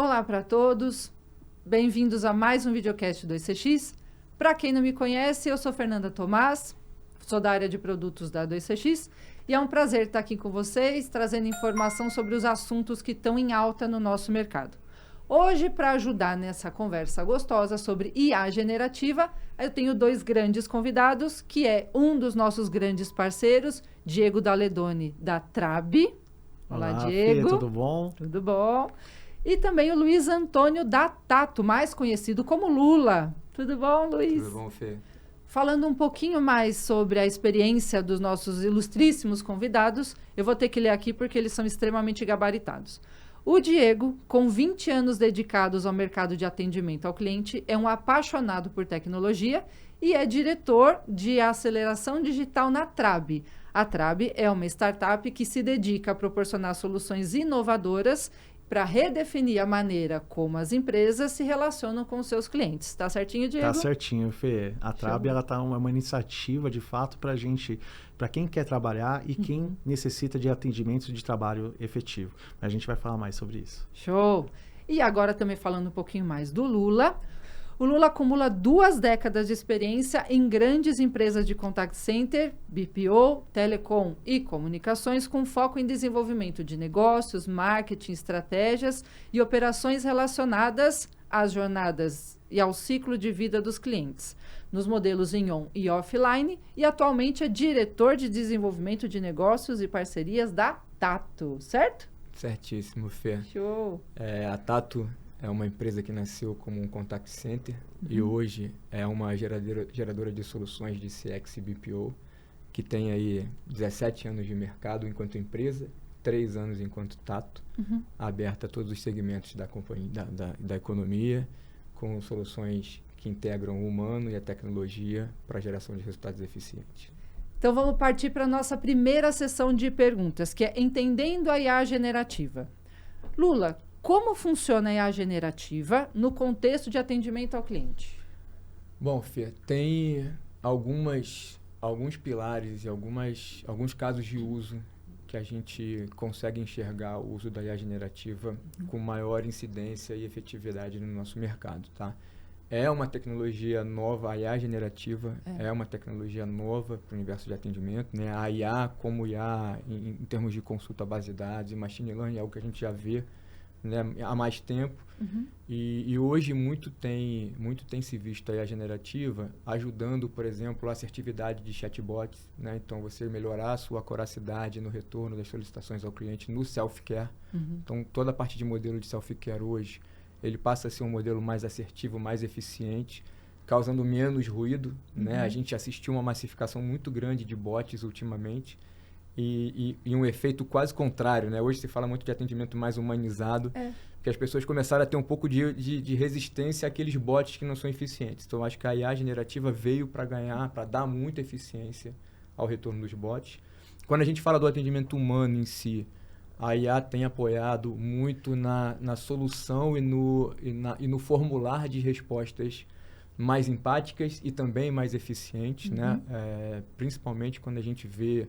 Olá para todos, bem-vindos a mais um videocast do ECX. Para quem não me conhece, eu sou Fernanda Tomás, sou da área de produtos da 2CX e é um prazer estar aqui com vocês, trazendo informação sobre os assuntos que estão em alta no nosso mercado. Hoje, para ajudar nessa conversa gostosa sobre IA generativa, eu tenho dois grandes convidados, que é um dos nossos grandes parceiros, Diego Daledoni, da Trabi. Olá, Diego. Fê, tudo bom? Tudo bom. E também o Luiz Antônio da Tato, mais conhecido como Lula. Tudo bom, Luiz? Tudo bom, Fê? Falando um pouquinho mais sobre a experiência dos nossos ilustríssimos convidados, eu vou ter que ler aqui porque eles são extremamente gabaritados. O Diego, com 20 anos dedicados ao mercado de atendimento ao cliente, é um apaixonado por tecnologia e é diretor de aceleração digital na Trabi. A Trabi é uma startup que se dedica a proporcionar soluções inovadoras para redefinir a maneira como as empresas se relacionam com os seus clientes. Tá certinho, Diego? Tá certinho, Fê. A Trabi, ela tá uma iniciativa, de fato, para quem quer trabalhar e quem necessita de atendimento de trabalho efetivo. A gente vai falar mais sobre isso. Show! E agora também falando um pouquinho mais do Lula. O Lula acumula 2 décadas de experiência em grandes empresas de contact center, BPO, telecom e comunicações, com foco em desenvolvimento de negócios, marketing, estratégias e operações relacionadas às jornadas e ao ciclo de vida dos clientes, nos modelos em on e offline, e atualmente é diretor de desenvolvimento de negócios e parcerias da Tato, certo? Certíssimo, Fê. Show! A Tato é uma empresa que nasceu como um contact center e hoje é uma geradora de soluções de CX e BPO, que tem aí 17 anos de mercado enquanto empresa, 3 anos enquanto Tato, aberta a todos os segmentos da companhia, da economia, com soluções que integram o humano e a tecnologia para a geração de resultados eficientes. Então, vamos partir para a nossa primeira sessão de perguntas, que é Entendendo a IA Generativa. Lula, como funciona a IA generativa no contexto de atendimento ao cliente? Bom, Fê, tem alguns pilares e alguns casos de uso que a gente consegue enxergar o uso da IA generativa com maior incidência e efetividade no nosso mercado, tá? É uma tecnologia nova, a IA generativa é uma tecnologia nova para o universo de atendimento, né? A IA como IA em termos de consulta à base de dados e machine learning é algo que a gente já vê, né, há mais tempo. E hoje muito tem se visto a IA generativa ajudando, por exemplo, a assertividade de chatbots, né? Então, você melhorar a sua acuracidade no retorno das solicitações ao cliente no self-care. Então, toda a parte de modelo de self-care hoje, ele passa a ser um modelo mais assertivo, mais eficiente, causando menos ruído, né? A gente assistiu uma massificação muito grande de bots ultimamente e um efeito quase contrário, né? Hoje se fala muito de atendimento mais humanizado, porque as pessoas começaram a ter um pouco de resistência àqueles bots que não são eficientes. Então, acho que a IA generativa veio para ganhar, para dar muita eficiência ao retorno dos bots. Quando a gente fala do atendimento humano em si, a IA tem apoiado muito na solução e no formular de respostas mais empáticas e também mais eficientes, né? Principalmente quando a gente vê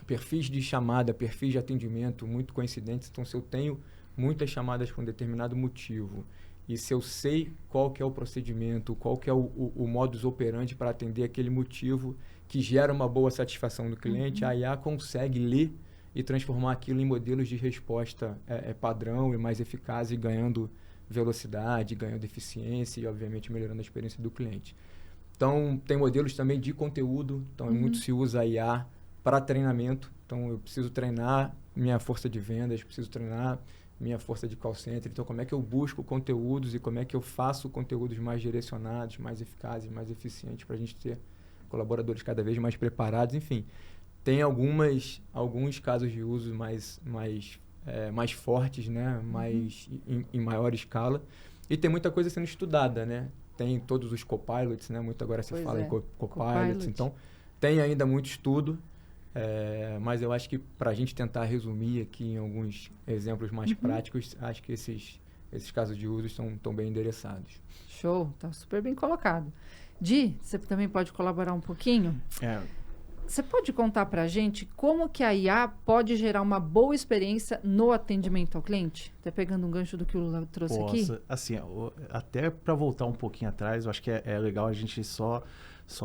perfis de chamada, perfis de atendimento muito coincidentes. Então, se eu tenho muitas chamadas por um determinado motivo e se eu sei qual que é o procedimento, qual que é o modus operandi para atender aquele motivo que gera uma boa satisfação do cliente, a IA consegue ler e transformar aquilo em modelos de resposta padrão e mais eficazes, e ganhando velocidade, ganhando eficiência e, obviamente, melhorando a experiência do cliente. Então, tem modelos também de conteúdo. Então, muito se usa a IA para treinamento. Então, eu preciso treinar minha força de vendas, preciso treinar minha força de call center. Então, como é que eu busco conteúdos e como é que eu faço conteúdos mais direcionados, mais eficazes, mais eficientes para a gente ter colaboradores cada vez mais preparados. Enfim, tem alguns casos de uso mais fortes, né? Mais em maior escala. E tem muita coisa sendo estudada, né? Tem todos os copilots, né? Muito agora se fala em copilots. Então, tem ainda muito estudo, mas eu acho que para a gente tentar resumir aqui em alguns exemplos mais práticos, acho que esses casos de uso estão bem endereçados. Show, está super bem colocado. Di, você também pode colaborar um pouquinho? Você pode contar para a gente como que a IA pode gerar uma boa experiência no atendimento ao cliente? Até pegando um gancho do que o Lula trouxe aqui. Assim, até para voltar um pouquinho atrás, eu acho que é legal a gente só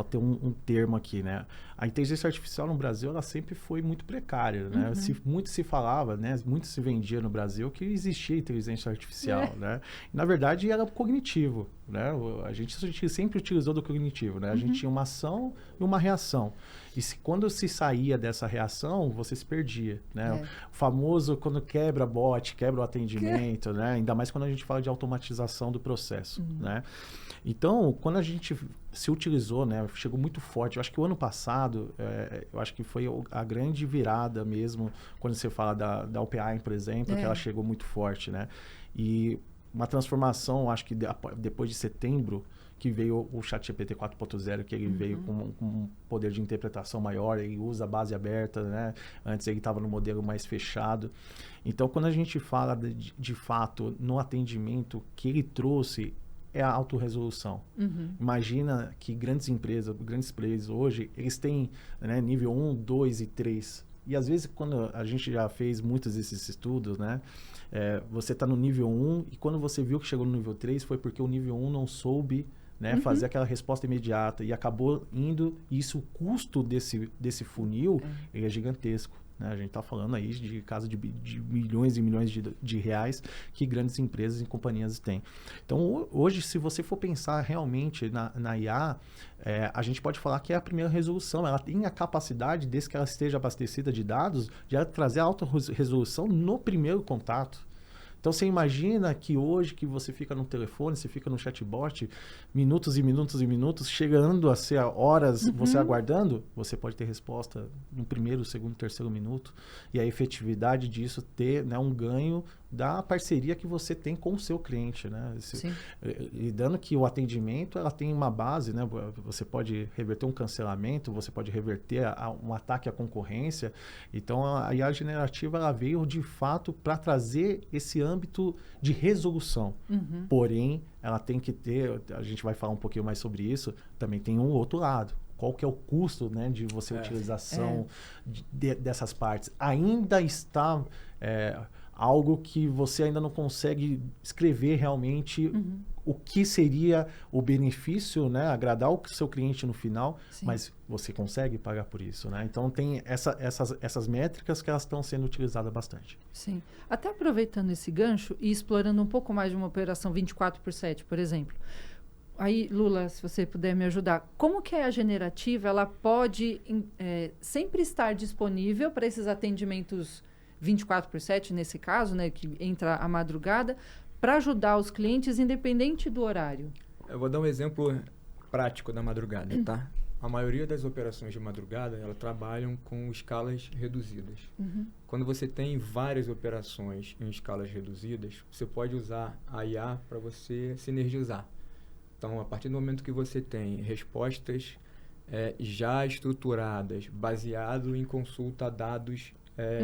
ter um termo aqui, né? A inteligência artificial no Brasil, ela sempre foi muito precária, né? Muito se falava, né? Muito se vendia no Brasil que existia inteligência artificial, né? E, na verdade, era cognitivo, né? A gente sempre utilizou do cognitivo, né? A gente tinha uma ação e uma reação. E quando se saía dessa reação, você se perdia, né? O famoso quando quebra bot, quebra o atendimento, né? Ainda mais quando a gente fala de automatização do processo, né? Então, quando a gente se utilizou, né? Chegou muito forte. Eu acho que o ano passado, eu acho que foi a grande virada mesmo, quando você fala da OpenAI, por exemplo, que ela chegou muito forte, né? E uma transformação, acho que depois de setembro, que veio o ChatGPT 4.0, que ele veio com um poder de interpretação maior, ele usa a base aberta, né? Antes ele estava no modelo mais fechado. Então, quando a gente fala de fato no atendimento, que ele trouxe é a autorresolução. Imagina que grandes empresas, grandes players hoje, eles têm, né, nível 1, 2 e 3. E às vezes, quando a gente já fez muitos desses estudos, né? Você está no nível 1 e quando você viu que chegou no nível 3 foi porque o nível 1 não soube, né, fazer aquela resposta imediata e acabou indo. E isso, o custo desse funil ele é gigantesco. Né? A gente está falando aí de caso de milhões e milhões de reais que grandes empresas e companhias têm. Então, hoje, se você for pensar realmente na IA, a gente pode falar que é a primeira resolução. Ela tem a capacidade, desde que ela esteja abastecida de dados, de ela trazer a autorresolução no primeiro contato. Então, você imagina que hoje que você fica no telefone, você fica no chatbot, minutos e minutos e minutos, chegando a ser horas você aguardando, você pode ter resposta no primeiro, segundo, terceiro minuto. E a efetividade disso ter, né, um ganho da parceria que você tem com o seu cliente, né? E dando que o atendimento, ela tem uma base, né? Você pode reverter um cancelamento, você pode reverter um ataque à concorrência. Então, a IA generativa, ela veio de fato para trazer esse âmbito de resolução. Porém, ela tem que ter, a gente vai falar um pouquinho mais sobre isso, também tem um outro lado. Qual que é o custo, né, de você utilização dessas partes? Ainda está algo que você ainda não consegue escrever realmente o que seria o benefício, né, agradar o seu cliente no final, mas você consegue pagar por isso, né? Então, tem essas métricas que elas estão sendo utilizadas bastante. Sim. Até aproveitando esse gancho e explorando um pouco mais de uma operação 24/7, por exemplo. Aí, Lula, se você puder me ajudar, como que a generativa ela pode sempre estar disponível para esses atendimentos 24/7, nesse caso, né, que entra à madrugada, para ajudar os clientes, independente do horário? Eu vou dar um exemplo prático da madrugada, tá? A maioria das operações de madrugada, elas trabalham com escalas reduzidas. Quando você tem várias operações em escalas reduzidas, você pode usar a IA para você sinergizar. Então, a partir do momento que você tem respostas já estruturadas, baseado em consulta a dados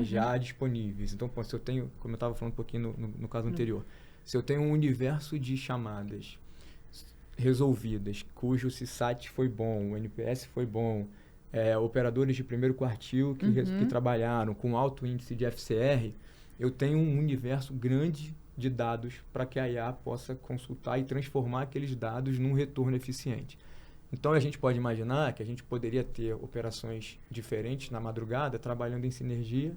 já disponíveis. Então, se eu tenho, como eu estava falando um pouquinho no caso anterior, se eu tenho um universo de chamadas resolvidas, cujo CSAT foi bom, o NPS foi bom, operadores de primeiro quartil que trabalharam com alto índice de FCR, eu tenho um universo grande de dados para que a IA possa consultar e transformar aqueles dados num retorno eficiente. Então, a gente pode imaginar que a gente poderia ter operações diferentes na madrugada, trabalhando em sinergia,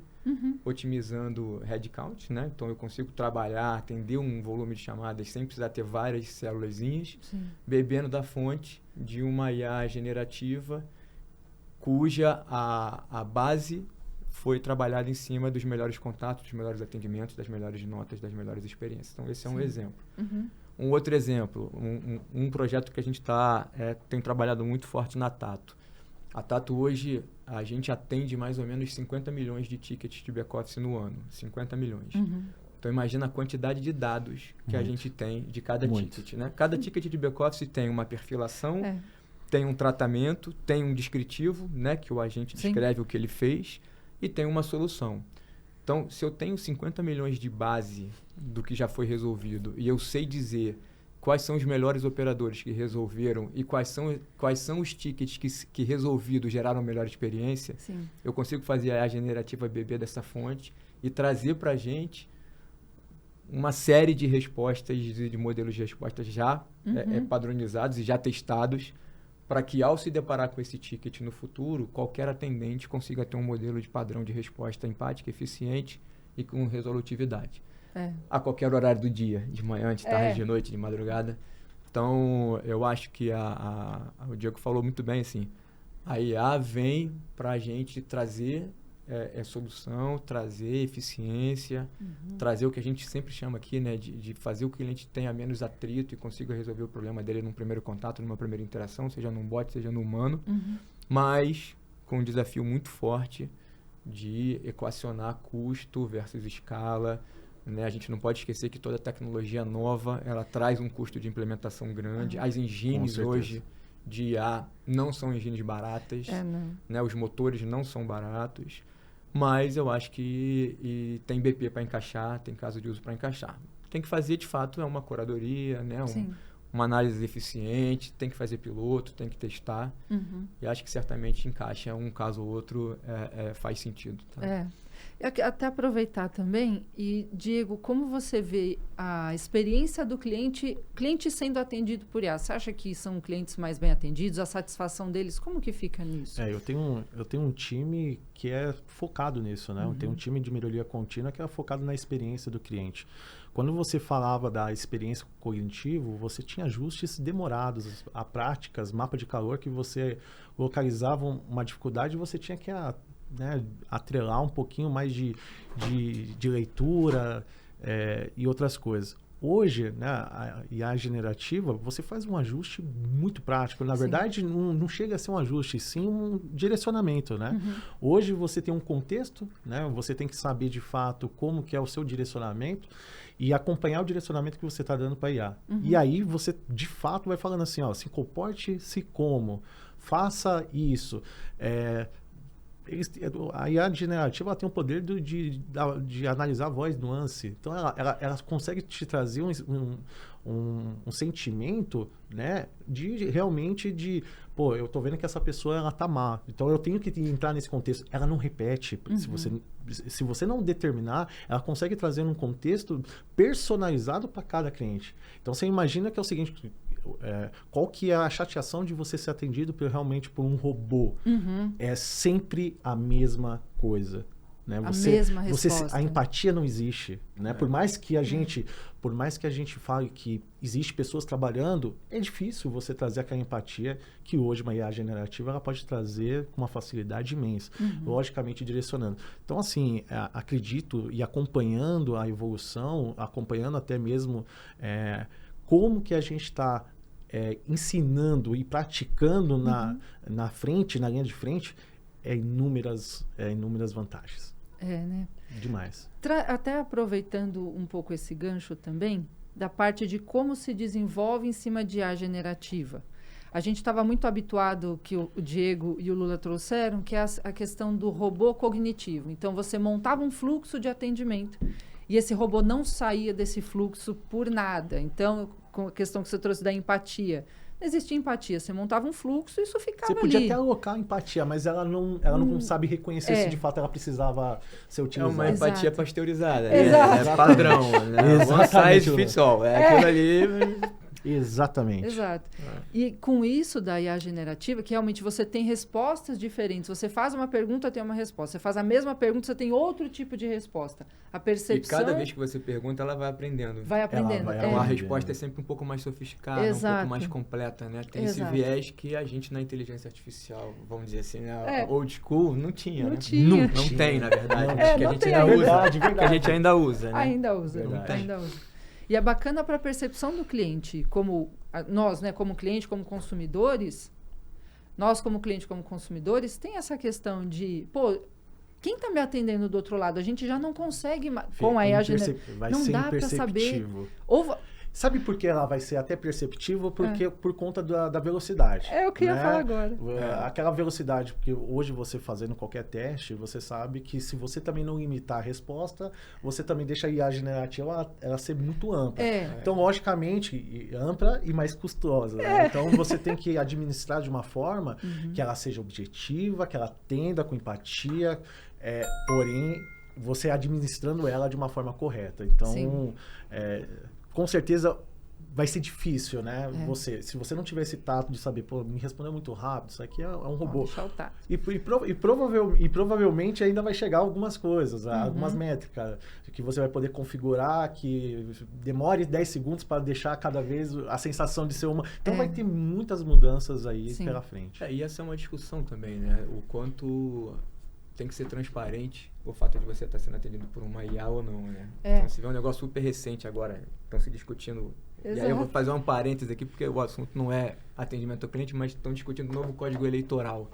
otimizando headcount, né? Então, eu consigo trabalhar, atender um volume de chamadas sem precisar ter várias célulazinhas, bebendo da fonte de uma IA generativa, cuja a base foi trabalhada em cima dos melhores contatos, dos melhores atendimentos, das melhores notas, das melhores experiências. Então, esse é um exemplo. Um outro exemplo, um projeto que a gente tem trabalhado muito forte na Tato. A Tato hoje, a gente atende mais ou menos 50 milhões de tickets de back-office no ano. 50 milhões. Então, imagina a quantidade de dados que a gente tem de cada ticket, né? Cada ticket de back-office tem uma perfilação, tem um tratamento, tem um descritivo, né? Que o agente descreve o que ele fez, e tem uma solução. Então, se eu tenho 50 milhões de base do que já foi resolvido e eu sei dizer quais são os melhores operadores que resolveram e quais são os tickets que resolvidos geraram a melhor experiência, Sim. eu consigo fazer a generativa beber dessa fonte e trazer para a gente uma série de respostas, de modelos de respostas já padronizados e já testados, para que, ao se deparar com esse ticket no futuro, qualquer atendente consiga ter um modelo de padrão de resposta empática, eficiente e com resolutividade. A qualquer horário do dia, de manhã, de tarde, de noite, de madrugada. Então, eu acho que o Diego falou muito bem, assim, a IA vem para a gente trazer solução, trazer eficiência, trazer o que a gente sempre chama aqui, né, de fazer o cliente tenha menos atrito e consiga resolver o problema dele num primeiro contato, numa primeira interação, seja num bot, seja no humano, mas com um desafio muito forte de equacionar custo versus escala, né? A gente não pode esquecer que toda tecnologia nova, ela traz um custo de implementação grande. As engines hoje de IA não são engines baratas, né? Os motores não são baratos, mas eu acho que tem BP para encaixar, tem caso de uso para encaixar. Tem que fazer, de fato, uma curadoria, né? Uma análise eficiente, tem que fazer piloto, tem que testar. E acho que certamente encaixa um caso ou outro, faz sentido. Tá? Eu até aproveitar também, e Diego, como você vê a experiência do cliente sendo atendido por IA? Você acha que são clientes mais bem atendidos? A satisfação deles, como que fica nisso? Eu tenho um time que é focado nisso, né? Eu tenho um time de melhoria contínua que é focado na experiência do cliente. Quando você falava da experiência cognitivo, você tinha ajustes demorados, a práticas, mapa de calor, que você localizava uma dificuldade e você tinha que atrelar um pouquinho mais de leitura e outras coisas. Hoje, né, a IA generativa, você faz um ajuste muito prático. Na verdade, não chega a ser um ajuste, sim um direcionamento, né? Hoje você tem um contexto, né? Você tem que saber de fato como que é o seu direcionamento e acompanhar o direcionamento que você está dando para a IA. E aí você, de fato, vai falando assim, se comporte-se como, faça isso. A IA generativa, ela tem o poder de analisar a voz, nuance. Então, ela consegue te trazer um sentimento, né, realmente eu tô vendo que essa pessoa, ela tá má. Então, eu tenho que entrar nesse contexto. Ela não repete. Se você não determinar, ela consegue trazer um contexto personalizado para cada cliente. Então, você imagina que é o seguinte... qual que é a chateação de você ser atendido realmente por um robô? É sempre a mesma coisa, né? A mesma resposta. A empatia não existe, né? Por mais que a gente fale que existe pessoas trabalhando, é difícil você trazer aquela empatia que hoje uma IA generativa ela pode trazer com uma facilidade imensa, logicamente direcionando. Então, assim, acredito e acompanhando a evolução, acompanhando até mesmo como que a gente está ensinando e praticando na frente, na linha de frente, inúmeras vantagens. Né? Demais. Até aproveitando um pouco esse gancho também, da parte de como se desenvolve em cima de IA generativa. A gente estava muito habituado, que o Diego e o Lula trouxeram, que é a questão do robô cognitivo. Então, você montava um fluxo de atendimento e esse robô não saía desse fluxo por nada. Então, com a questão que você trouxe da empatia, não existia empatia. Você montava um fluxo e isso ficava ali. Você podia até alocar a empatia, mas ela não sabe reconhecer se de fato ela precisava ser utilizada. É uma empatia pasteurizada. Exato. É padrão. Né? One size fits all. Aquilo ali... Exatamente. Exato. E com isso da IA generativa, que realmente você tem respostas diferentes. Você faz uma pergunta, tem uma resposta. Você faz a mesma pergunta, você tem outro tipo de resposta. A percepção... E cada vez que você pergunta, ela vai aprendendo. Vai aprendendo. Então, a resposta é sempre um pouco mais sofiscada, Exato. um pouco mais completa, né? Tem esse viés que a gente na inteligência artificial, vamos dizer assim, né? Old school, não tinha, não né? tinha. Não tem, na verdade. Que a gente ainda usa. Que a gente ainda usa, né? Ainda usa. E é bacana para a percepção do cliente, como nós, né, como cliente, como consumidores, tem essa questão de, quem está me atendendo do outro lado? A gente já não consegue, com a IA generativa, não dá para saber. Sabe por que ela vai ser até perceptível? Porque por conta da velocidade. É o que eu ia falar agora. Aquela velocidade, porque hoje você fazendo qualquer teste, você sabe que se você também não limitar a resposta, você também deixa a IA generativa ela ser muito ampla. Então, logicamente, ampla e mais custosa. Né? Então, você tem que administrar de uma forma que ela seja objetiva, que ela atenda com empatia, porém, você administrando ela de uma forma correta. Então, com certeza vai ser difícil, né? Se você não tiver esse tato de saber, pô, me respondeu muito rápido, isso aqui é um robô. E provavelmente ainda vai chegar algumas coisas, algumas métricas que você vai poder configurar, que demore 10 segundos para deixar cada vez a sensação de ser uma... Então vai ter muitas mudanças aí pela frente. E essa é uma discussão também, né? O quanto tem que ser transparente o fato de você estar sendo atendido por uma IA ou não, né? Então, se vê um negócio super recente agora, estão se discutindo... Exato. E aí eu vou fazer um parêntese aqui, porque o assunto não é atendimento ao cliente, mas estão discutindo o novo Código Eleitoral.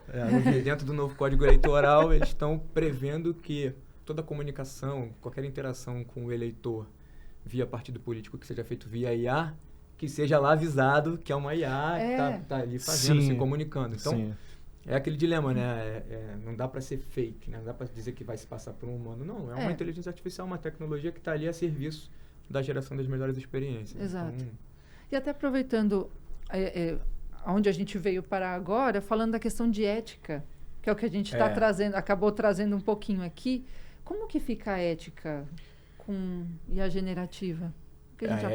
E dentro do novo Código Eleitoral, eles estão prevendo que toda comunicação, qualquer interação com o eleitor via partido político que seja feito via IA, que seja lá avisado que é uma IA que está ali fazendo, se comunicando. Então, é aquele dilema, né? Não dá para ser fake, né? Não dá para dizer que vai se passar por um humano. Não, é uma inteligência artificial, uma tecnologia que está ali a serviço da geração das melhores experiências. Exato. Então, e até aproveitando onde a gente veio parar agora, falando da questão de ética, que é o que a gente está trazendo, acabou trazendo um pouquinho aqui. Como que fica a ética com IA generativa? Que a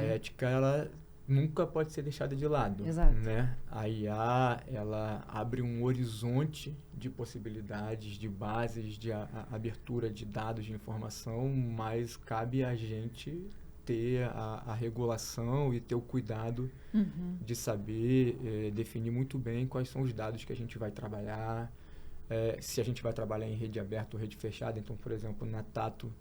ética, ela nunca pode ser deixada de lado. Exato. Né? A IA, ela abre um horizonte de possibilidades, de bases, de abertura de dados de informação, mas cabe a gente ter a regulação e ter o cuidado de saber definir muito bem quais são os dados que a gente vai trabalhar, se a gente vai trabalhar em rede aberta ou rede fechada. Então, por exemplo, na Tato,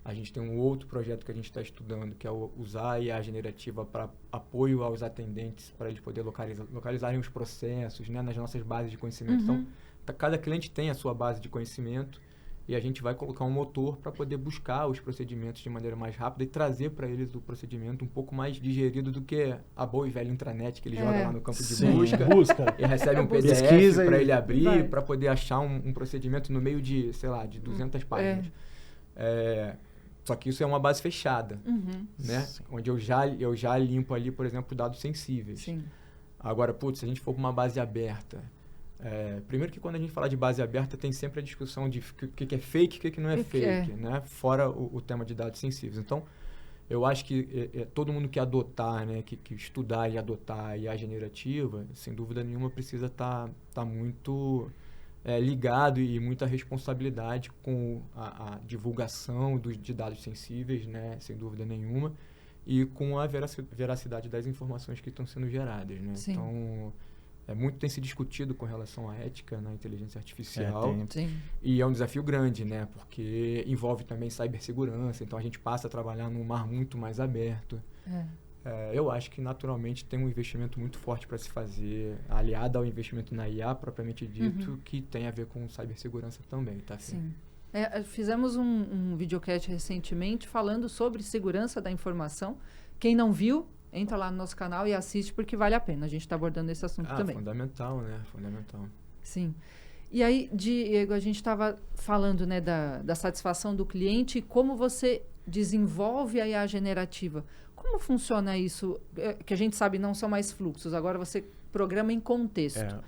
a gente tem um outro projeto que a gente está estudando, que é usar a IA generativa para apoio aos atendentes, para eles poderem localizarem os processos, né, nas nossas bases de conhecimento. Então, cada cliente tem a sua base de conhecimento e a gente vai colocar um motor para poder buscar os procedimentos de maneira mais rápida e trazer para eles o procedimento um pouco mais digerido do que a boa e velha intranet que ele joga lá no campo de busca e recebe um PDF para ele abrir, para poder achar um procedimento no meio de, sei lá, de 200 páginas. Só que isso é uma base fechada, né? Onde eu já limpo ali, por exemplo, dados sensíveis. Sim. Agora, se a gente for para uma base aberta, primeiro que quando a gente fala de base aberta, tem sempre a discussão de o que é fake e o que não é fake, né? Fora o tema de dados sensíveis. Então, eu acho que todo mundo que adotar, né? Que estudar e adotar a IA generativa, sem dúvida nenhuma, precisa estar muito... ligado e muita responsabilidade com a divulgação de dados sensíveis, né, sem dúvida nenhuma, e com a veracidade das informações que estão sendo geradas, né? Então, muito tem se discutido com relação à ética na inteligência artificial, e é um desafio grande, né, porque envolve também cibersegurança, então a gente passa a trabalhar num mar muito mais aberto. Eu acho que, naturalmente, tem um investimento muito forte para se fazer, aliado ao investimento na IA, propriamente dito, que tem a ver com cibersegurança também, tá? Sim. Fizemos um videocast recentemente falando sobre segurança da informação. Quem não viu, entra lá no nosso canal e assiste, porque vale a pena. A gente está abordando esse assunto também. Fundamental, né? Fundamental. Sim. E aí, Diego, a gente estava falando, né, da satisfação do cliente e como você desenvolve a IA generativa. Como funciona isso? Que a gente sabe não são mais fluxos, agora você programa em contexto.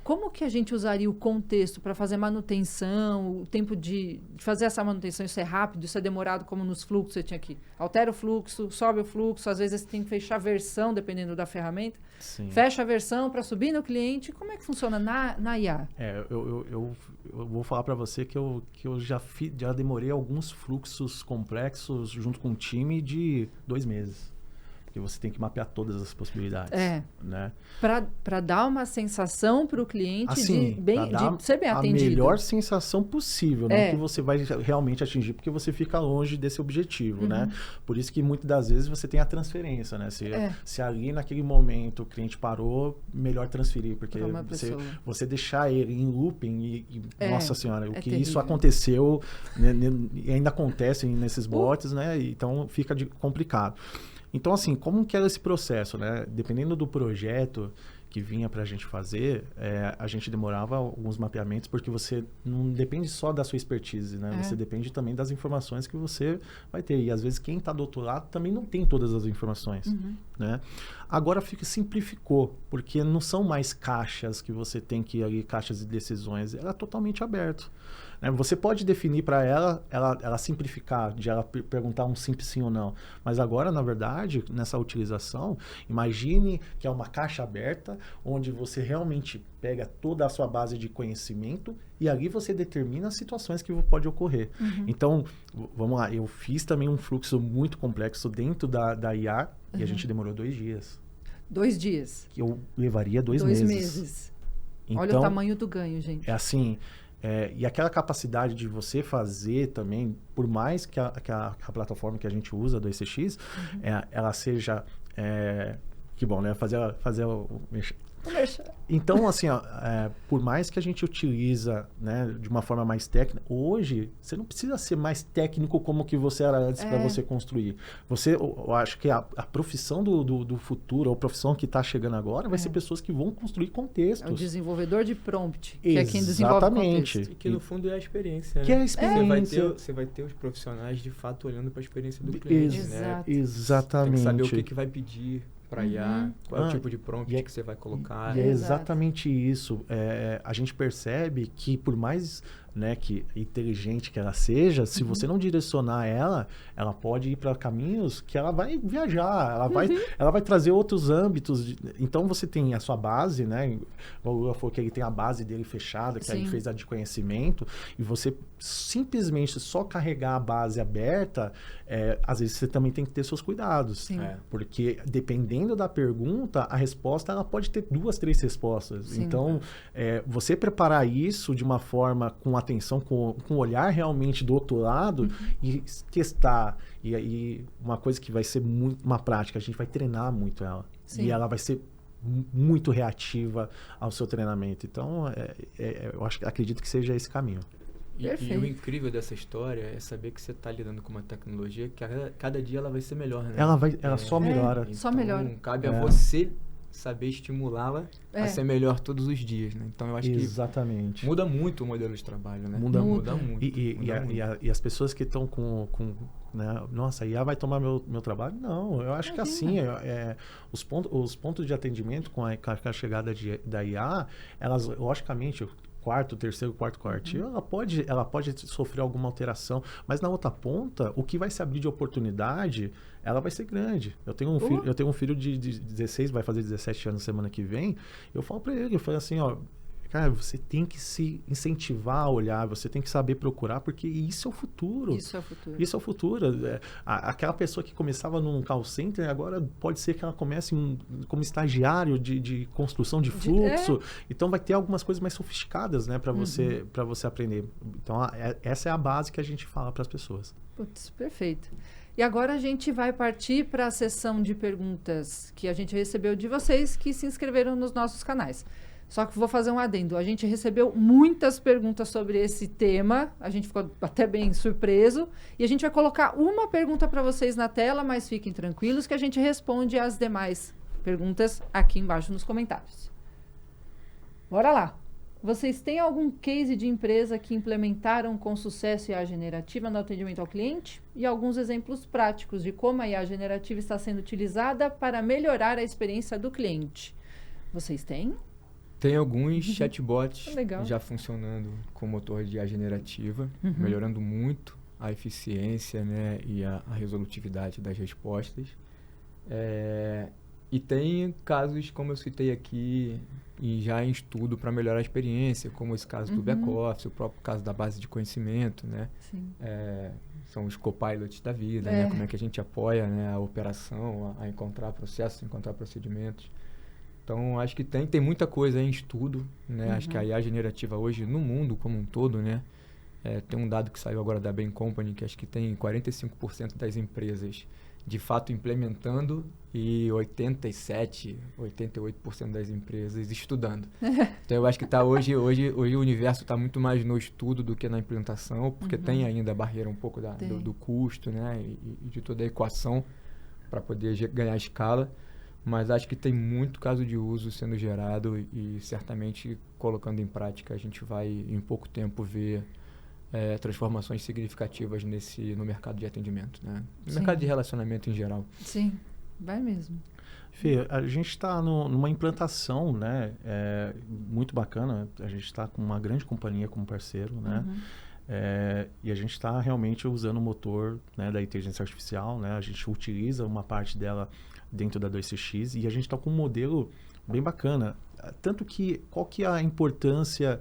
Como que a gente usaria o contexto para fazer manutenção, o tempo de fazer essa manutenção? Isso é rápido, isso é demorado, como nos fluxos, você tinha que altera o fluxo, sobe o fluxo, às vezes você tem que fechar a versão, dependendo da ferramenta. Sim. Fecha a versão para subir no cliente. Como é que funciona na IA? Eu vou falar para você que eu já demorei alguns fluxos complexos junto com um time de 2 meses. Porque você tem que mapear todas as possibilidades. Né? Para dar uma sensação para o cliente de ser bem atendido. A melhor sensação possível, não que você vai realmente atingir, porque você fica longe desse objetivo, né? Por isso que muitas das vezes você tem a transferência, né? Se ali naquele momento o cliente parou, melhor transferir, porque você deixar ele em looping nossa senhora, o que terrível. Isso aconteceu, né, e ainda acontece nesses bots, né? Então fica complicado. Então, assim, como que era esse processo, né? Dependendo do projeto que vinha para a gente fazer, a gente demorava alguns mapeamentos, porque você não depende só da sua expertise, né? Você depende também das informações que você vai ter. E, às vezes, quem está do outro lado também não tem todas as informações, né? Agora, simplificou, porque não são mais caixas que você tem que ir ali, caixas de decisões. Ela é totalmente aberto. Você pode definir para ela simplificar, de ela perguntar um simples sim ou não. Mas agora, na verdade, nessa utilização, imagine que é uma caixa aberta, onde você realmente pega toda a sua base de conhecimento e ali você determina as situações que pode ocorrer. Então, vamos lá, eu fiz também um fluxo muito complexo dentro da IA e a gente demorou 2 dias. 2 dias? Que eu levaria 2 meses. Então, olha o tamanho do ganho, gente. É assim... e aquela capacidade de você fazer também, por mais que a plataforma que a gente usa, do ECX, ela seja... que bom, né? Fazer o... Então, assim, por mais que a gente utiliza, né, de uma forma mais técnica, hoje você não precisa ser mais técnico como que você era antes para você construir. Eu acho que a profissão do futuro, ou a profissão que está chegando agora, vai ser pessoas que vão construir contextos. É o desenvolvedor de prompt, que é quem desenvolve contexto. E que no fundo é a experiência, né? Que é a experiência. Você vai ter os profissionais de fato olhando para a experiência do cliente, né? Exatamente. Tem que saber o que vai pedir para IA, qual é o tipo de prompt que você vai colocar. E é exatamente isso. A gente percebe que por mais, né, que inteligente que ela seja, se você não direcionar ela pode ir para caminhos que ela vai viajar, ela vai trazer outros âmbitos. Então você tem a sua base, né? O Lula falou que ele tem a base dele fechada, que ele fez a de conhecimento, e você simplesmente só carregar a base aberta, às vezes você também tem que ter seus cuidados. Porque dependendo da pergunta, a resposta ela pode ter 2, 3 respostas. Sim. Então, você preparar isso de uma forma com atenção, com um olhar realmente do outro lado e testar. E uma coisa que vai ser muito uma prática, a gente vai treinar muito ela. Sim. E ela vai ser muito reativa ao seu treinamento. Então, eu acredito que seja esse caminho. E o incrível dessa história é saber que você está lidando com uma tecnologia que cada dia ela vai ser melhor, né? Ela só melhora. Então, só melhora. Cabe a você saber estimulá-la a ser melhor todos os dias, né? Então eu acho que muda muito o modelo de trabalho, né? Muda muito. E as pessoas que estão com né? Nossa, a IA vai tomar meu trabalho? Não, eu acho que assim, os pontos de atendimento com a chegada da IA, elas, logicamente, terceiro, quarto quartil, ela pode sofrer alguma alteração, mas na outra ponta, o que vai se abrir de oportunidade, ela vai ser grande. Eu tenho um filho de 16, vai fazer 17 anos semana que vem, eu falo para ele, eu falo assim, cara, você tem que se incentivar a olhar, você tem que saber procurar, porque isso é o futuro. Isso é o futuro. Isso é o futuro. Aquela pessoa que começava num call center, agora pode ser que ela comece como estagiário de construção de fluxo. Então, vai ter algumas coisas mais sofisticadas, né, para você aprender. Então, essa é a base que a gente fala para as pessoas. Putz, perfeito. E agora a gente vai partir para a sessão de perguntas que a gente recebeu de vocês que se inscreveram nos nossos canais. Só que vou fazer um adendo. A gente recebeu muitas perguntas sobre esse tema. A gente ficou até bem surpreso. E a gente vai colocar uma pergunta para vocês na tela, mas fiquem tranquilos que a gente responde as demais perguntas aqui embaixo nos comentários. Bora lá. Vocês têm algum case de empresa que implementaram com sucesso IA generativa no atendimento ao cliente? E alguns exemplos práticos de como a IA generativa está sendo utilizada para melhorar a experiência do cliente. Vocês têm? Tem alguns chatbots já funcionando com motor de IA generativa, melhorando muito a eficiência, né, e a resolutividade das respostas. E tem casos, como eu citei aqui, e já em estudo para melhorar a experiência, como esse caso do back-office, o próprio caso da base de conhecimento, né? São os copilots da vida, né? Como é que a gente apoia, né, a operação, a encontrar processos, encontrar procedimentos. Então, acho que tem muita coisa em estudo, né? Acho que a IA generativa hoje, no mundo como um todo, né? Tem um dado que saiu agora da Bain Company, que acho que tem 45% das empresas de fato implementando e 87%, 88% das empresas estudando. Então, eu acho que hoje o universo está muito mais no estudo do que na implementação, porque tem ainda a barreira um pouco do custo, né? E de toda a equação para poder ganhar escala, mas acho que tem muito caso de uso sendo gerado e certamente colocando em prática a gente vai em pouco tempo ver transformações significativas no mercado de atendimento, né? No mercado de relacionamento em geral. Sim, vai mesmo. Fê, a gente está numa implantação, né, muito bacana. A gente está com uma grande companhia como parceiro, né? E a gente está realmente usando o motor, né, da inteligência artificial, né? A gente utiliza uma parte dela dentro da 2CX e a gente está com um modelo bem bacana. Tanto que, qual que é a importância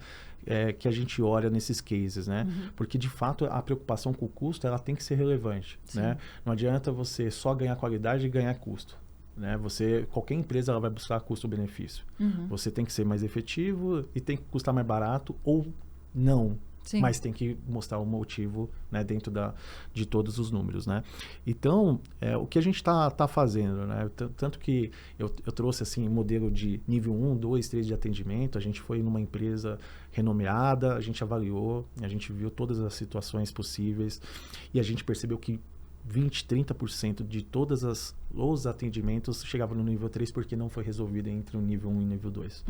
que a gente olha nesses cases, né? Porque, de fato, a preocupação com o custo, ela tem que ser relevante, né? Não adianta você só ganhar qualidade e ganhar custo, né? Qualquer empresa ela vai buscar custo-benefício. Você tem que ser mais efetivo e tem que custar mais barato ou não. Sim. Mas tem que mostrar o motivo, né, dentro de todos os números, né? Então, o que a gente está fazendo, né? Tanto que eu trouxe assim modelo de nível 1, 2, 3 de atendimento. A gente foi numa empresa renomeada, a gente avaliou, a gente viu todas as situações possíveis e a gente percebeu que 20, 30% de todos os atendimentos chegavam no nível 3 porque não foi resolvido entre o nível 1 e o nível 2.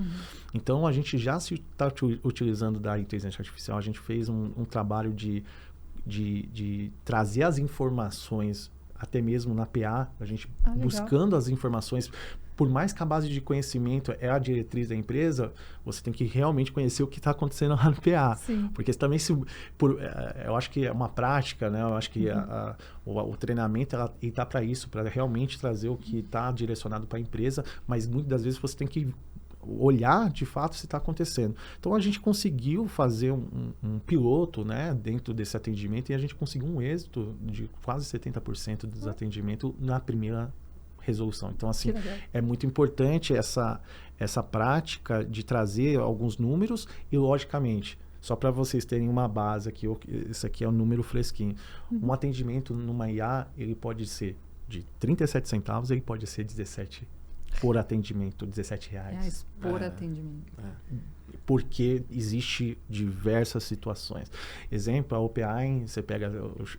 Então, a gente já está utilizando da inteligência artificial. A gente fez um trabalho de trazer as informações, até mesmo na PA, a gente buscando as informações. Por mais que a base de conhecimento é a diretriz da empresa, você tem que realmente conhecer o que está acontecendo lá no PA. Sim. Porque também, eu acho que é uma prática, né? Eu acho que o treinamento está para isso, para realmente trazer o que está direcionado para a empresa, mas muitas das vezes você tem que olhar de fato se está acontecendo. Então, a gente conseguiu fazer um piloto, né, dentro desse atendimento e a gente conseguiu um êxito de quase 70% dos atendimentos na primeira resolução. Então, assim, é muito importante essa prática de trazer alguns números e, logicamente, só para vocês terem uma base aqui, esse aqui é um número fresquinho. Um atendimento numa IA, ele pode ser de 37 centavos, ele pode ser 17 por atendimento, R$17. Por atendimento. Porque existe diversas situações. Exemplo, a OpenAI, você pega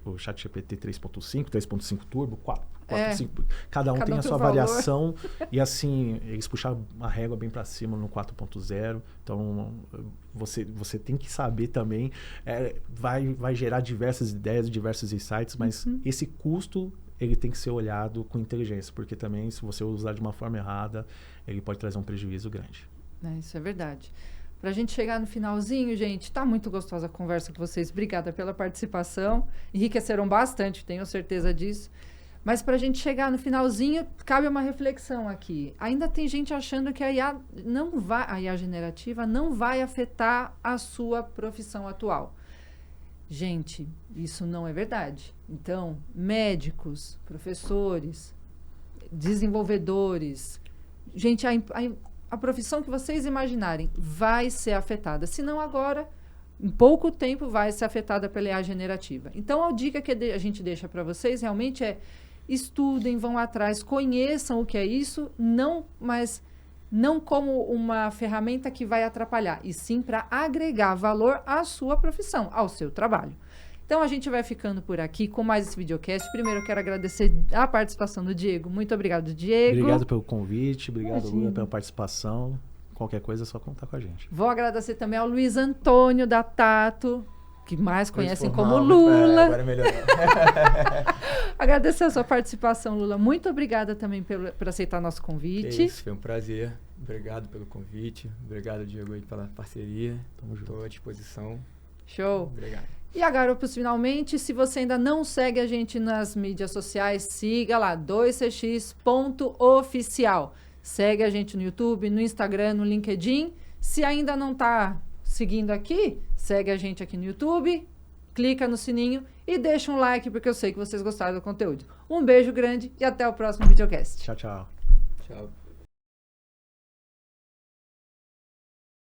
o ChatGPT 3.5, 3.5 Turbo, 4.5, cada um tem a sua variação e assim, eles puxaram a régua bem para cima no 4.0, então você tem que saber também, vai gerar diversas ideias, diversos insights, mas esse custo ele tem que ser olhado com inteligência, porque também se você usar de uma forma errada, ele pode trazer um prejuízo grande. Isso é verdade. Para a gente chegar no finalzinho, gente, tá muito gostosa a conversa com vocês. Obrigada pela participação. Enriqueceram bastante, tenho certeza disso. Mas para a gente chegar no finalzinho, cabe uma reflexão aqui. Ainda tem gente achando que a IA generativa não vai afetar a sua profissão atual. Gente, isso não é verdade. Então, médicos, professores, desenvolvedores, gente, a profissão que vocês imaginarem vai ser afetada. Se não agora, em pouco tempo vai ser afetada pela IA generativa. Então, a dica que a gente deixa para vocês realmente é estudem, vão atrás, conheçam o que é isso, mas não como uma ferramenta que vai atrapalhar, e sim para agregar valor à sua profissão, ao seu trabalho. Então, a gente vai ficando por aqui com mais esse videocast. Primeiro, eu quero agradecer a participação do Diego. Muito obrigado, Diego. Obrigado pelo convite, obrigado, Lula, pela participação. Qualquer coisa é só contar com a gente. Vou agradecer também ao Luiz Antônio da Tato, que mais conhecem como Lula. Agora melhorou. Agradecer a sua participação, Lula. Muito obrigada também por aceitar nosso convite. Isso, foi um prazer. Obrigado pelo convite. Obrigado, Diego, aí, pela parceria. Estou à disposição. Show. Obrigado. E agora, finalmente, se você ainda não segue a gente nas mídias sociais, siga lá, 2cx.oficial. Segue a gente no YouTube, no Instagram, no LinkedIn. Se ainda não está seguindo aqui, segue a gente aqui no YouTube, clica no sininho e deixa um like, porque eu sei que vocês gostaram do conteúdo. Um beijo grande e até o próximo videocast. Tchau, tchau. Tchau.